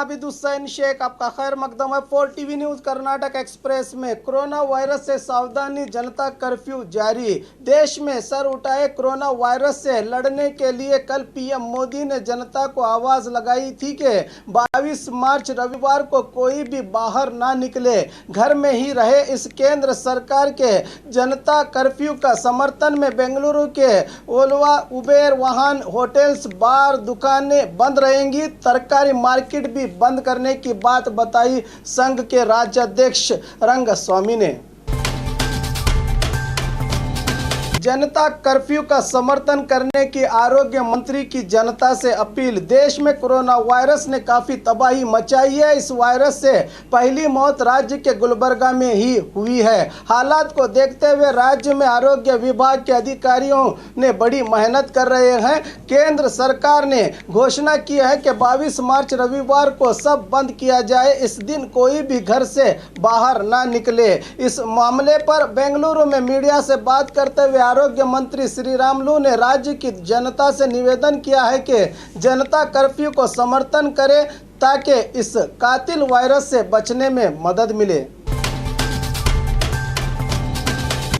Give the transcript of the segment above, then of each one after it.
आबिद हुसैन शेख, आपका खैर मकदम है 4 टीवी न्यूज कर्नाटक एक्सप्रेस में। कोरोना वायरस से सावधानी, जनता कर्फ्यू जारी। देश में सर उठाए कोरोना वायरस से लड़ने के लिए कल पीएम मोदी ने जनता को आवाज लगाई थी कि 22 मार्च रविवार को कोई भी बाहर ना निकले, घर में ही रहे। इस केंद्र सरकार के जनता कर्फ्यू का समर्थन में बेंगलुरु के ओलवा, उबेर वाहन, होटल्स, बार, दुकानें बंद रहेंगी। तरकारी मार्केट भी बंद करने की बात बताई संघ के राज्याध्यक्ष रंगस्वामी ने। जनता कर्फ्यू का समर्थन करने की आरोग्य मंत्री की जनता से अपील। देश में कोरोना वायरस ने काफी तबाही मचाई है। इस वायरस से पहली मौत राज्य के गुलबर्गा में ही हुई है। हालात को देखते हुए राज्य में आरोग्य विभाग के अधिकारियों ने बड़ी मेहनत कर रहे हैं। केंद्र सरकार ने घोषणा की है कि 22 मार्च रविवार को सब बंद किया जाए। इस दिन कोई भी घर से बाहर ना निकले। इस मामले पर बेंगलुरु में मीडिया से बात करते हुए आरोग्य मंत्री श्रीरामुलु ने राज्य की जनता से निवेदन किया है कि जनता कर्फ्यू को समर्थन करें ताकि इस कातिल वायरस से बचने में मदद मिले।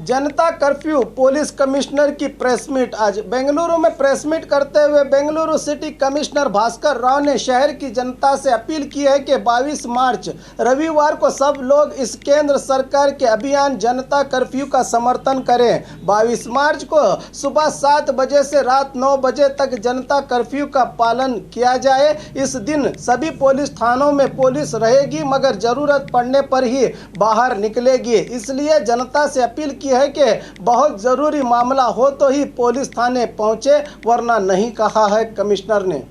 जनता कर्फ्यू, पुलिस कमिश्नर की प्रेस मीट। आज बेंगलुरु में प्रेस मीट करते हुए बेंगलुरु सिटी कमिश्नर भास्कर राव ने शहर की जनता से अपील की है कि 22 मार्च रविवार को सब लोग इस केंद्र सरकार के अभियान जनता कर्फ्यू का समर्थन करें। 22 मार्च को सुबह 7 बजे से रात 9 बजे तक जनता कर्फ्यू का पालन किया जाए। इस दिन सभी पुलिस थानों में पुलिस रहेगी, मगर जरूरत पड़ने पर ही बाहर निकलेगी। इसलिए जनता से अपील की है कि बहुत जरूरी मामला हो तो ही पुलिस थाने पहुंचे, वरना नहीं, कहा है कमिश्नर ने।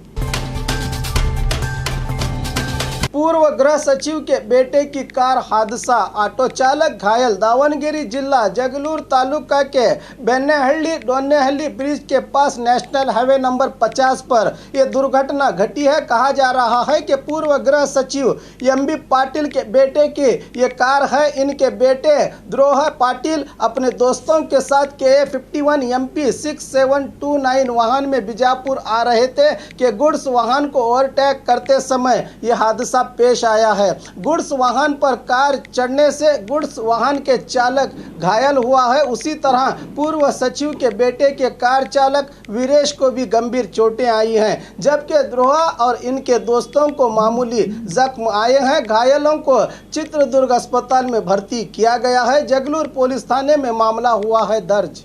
पूर्व गृह सचिव के बेटे की कार हादसा, ऑटो चालक घायल। दावणगेरे जिला जगलूर तालुका के बेन्नेहल्ली डोन्नेहल्ली ब्रिज के पास नेशनल हाईवे नंबर 50 पर यह दुर्घटना घटी है। कहा जा रहा है कि पूर्व गृह सचिव एमबी पाटिल के बेटे की ये कार है। इनके बेटे द्रोह पाटिल अपने दोस्तों के साथ KA51 MP 6729 वाहन में बीजापुर आ रहे थे कि गुड्स वाहन को ओवरटेक करते समय यह हादसा पेश आया है। गुड्स वाहन पर कार चढ़ने से गुड्स वाहन के चालक घायल हुआ है। उसी तरह पूर्व सचिव के बेटे के कार चालक वीरेश को भी गंभीर चोटें आई हैं, जबकि द्रोह और इनके दोस्तों को मामूली जख्म आए हैं। घायलों को चित्रदुर्ग अस्पताल में भर्ती किया गया है। जगलूर पुलिस थाने में मामला हुआ है दर्ज।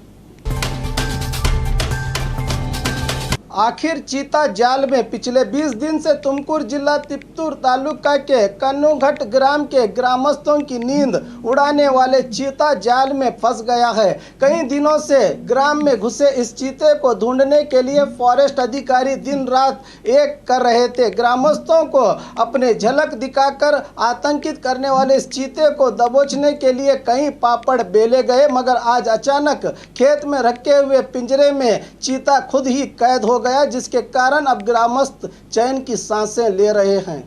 आखिर चीता जाल में। पिछले 20 दिन से तुमकुर जिला तिप्तूर तालुका के कन्नूघट ग्राम के ग्रामस्थों की नींद उड़ाने वाले चीता जाल में फंस गया है। कई दिनों से ग्राम में घुसे इस चीते को ढूंढने के लिए फॉरेस्ट अधिकारी दिन रात एक कर रहे थे। ग्रामस्थों को अपने झलक दिखाकर आतंकित करने वाले इस चीते को दबोचने के लिए कई पापड़ बेले गए, मगर आज अचानक खेत में रखे हुए पिंजरे में चीता खुद ही कैद हो गया, जिसके कारण अब ग्रामस्थ चैन की सांसें ले रहे हैं।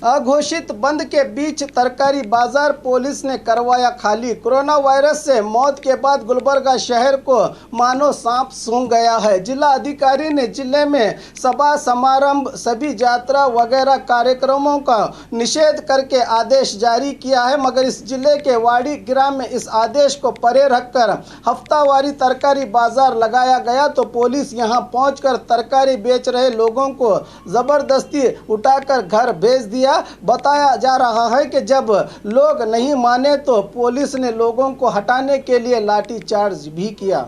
अघोषित बंद के बीच तरकारी बाजार पुलिस ने करवाया खाली। कोरोना वायरस से मौत के बाद गुलबर्गा शहर को मानो सांप सूंघ गया है। जिला अधिकारी ने जिले में सभा समारंभ, सभी यात्रा वगैरह कार्यक्रमों का निषेध करके आदेश जारी किया है, मगर इस जिले के वाड़ी ग्राम में इस आदेश को परे रखकर हफ्तावारी तरकारी बाजार लगाया गया तो पुलिस यहां पहुंचकर तरकारी बेच रहे लोगों को जबरदस्ती उठाकर घर भेज दिया। बताया जा रहा है कि जब लोग नहीं माने तो पुलिस ने लोगों को हटाने के लिए लाठीचार्ज भी किया।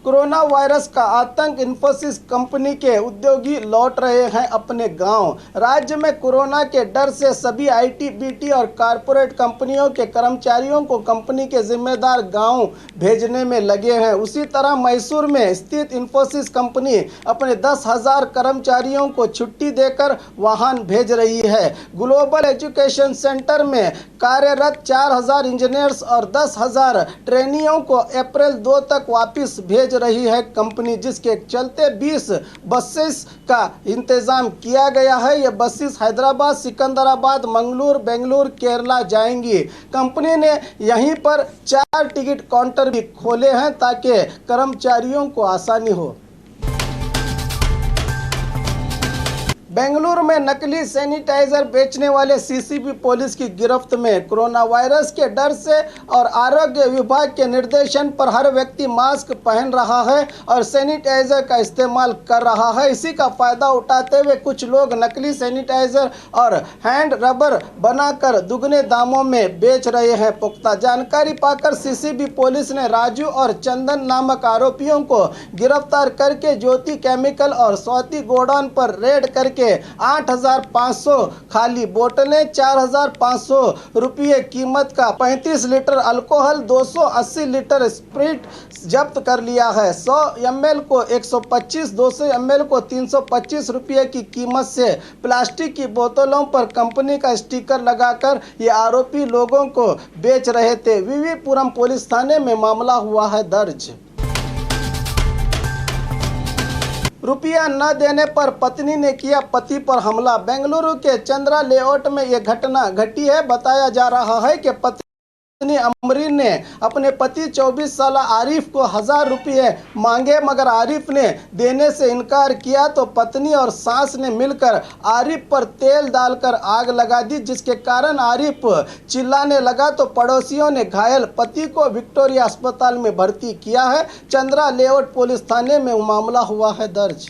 कोरोना वायरस का आतंक, इन्फोसिस कंपनी के उद्योगी लौट रहे हैं अपने गांव। राज्य में कोरोना के डर से सभी IT, BT और कारपोरेट कंपनियों के कर्मचारियों को कंपनी के जिम्मेदार गांव भेजने में लगे हैं। उसी तरह मैसूर में स्थित इन्फोसिस कंपनी अपने 10,000 कर्मचारियों को छुट्टी देकर वाहन भेज रही है। ग्लोबल एजुकेशन सेंटर में कार्यरत 4,000 इंजीनियर्स और 10,000 ट्रेनियों को अप्रैल 2 तक वापस भेज रही है कंपनी, जिसके चलते 20 बसेस का इंतजाम किया गया है। ये बसेस हैदराबाद, सिकंदराबाद, मंगलूर, बेंगलुरु, केरला जाएंगी। कंपनी ने यहीं पर 4 टिकट काउंटर भी खोले हैं ताकि कर्मचारियों को आसानी हो। बेंगलुरु में नकली सैनिटाइजर बेचने वाले सीसीबी पुलिस की गिरफ्त में। कोरोना वायरस के डर से और आरोग्य विभाग के निर्देशन पर हर व्यक्ति मास्क पहन रहा है और सैनिटाइजर का इस्तेमाल कर रहा है। इसी का फायदा उठाते हुए कुछ लोग नकली सैनिटाइजर और हैंड रबर बनाकर दुगने दामों में बेच रहे हैं। पुख्ता जानकारी पाकर सीसीबी पुलिस ने राजू और चंदन नामक आरोपियों को गिरफ्तार करके ज्योति केमिकल और स्वाति गोडाउन पर रेड करके 8,500 खाली बोतलें, 4,500 रुपये कीमत का 35 लीटर अल्कोहल, 280 लीटर स्प्रिट जब्त कर लिया है। 100 ml को 125, 200 ml को 325 रुपये की कीमत से प्लास्टिक की बोतलों पर कंपनी का स्टिकर लगाकर ये आरोपी लोगों को बेच रहे थे। वीवीपुरम पुलिस थाने में मामला हुआ है दर्ज। रुपया न देने पर पत्नी ने किया पति पर हमला। बेंगलुरु के चंद्रा लेआउट में यह घटना घटी है। बताया जा रहा है कि पत्नी अमरीन ने अपने पति 24 साल आरिफ को 1,000 रुपये मांगे, मगर आरिफ ने देने से इनकार किया तो पत्नी और सास ने मिलकर आरिफ पर तेल डालकर आग लगा दी, जिसके कारण आरिफ चिल्लाने लगा तो पड़ोसियों ने घायल पति को विक्टोरिया अस्पताल में भर्ती किया है। चंद्रा लेआउट पुलिस थाने में मामला हुआ है दर्ज।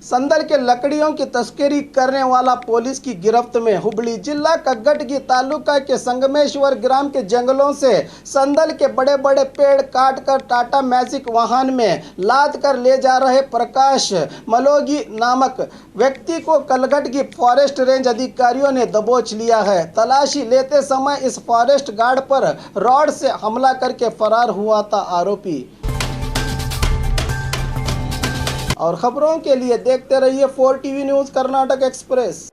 संदल के लकड़ियों की तस्करी करने वाला पुलिस की गिरफ्त में। हुबली जिला कग्गटगी तालुका के संगमेश्वर ग्राम के जंगलों से संदल के बड़े बड़े पेड़ काटकर टाटा मैजिक वाहन में लाद कर ले जा रहे प्रकाश मलोगी नामक व्यक्ति को कलघटगी फॉरेस्ट रेंज अधिकारियों ने दबोच लिया है। तलाशी लेते समय इस फॉरेस्ट गार्ड पर रॉड से हमला करके फरार हुआ था आरोपी। और खबरों के लिए देखते रहिए 4 टीवी न्यूज़ कर्नाटक एक्सप्रेस।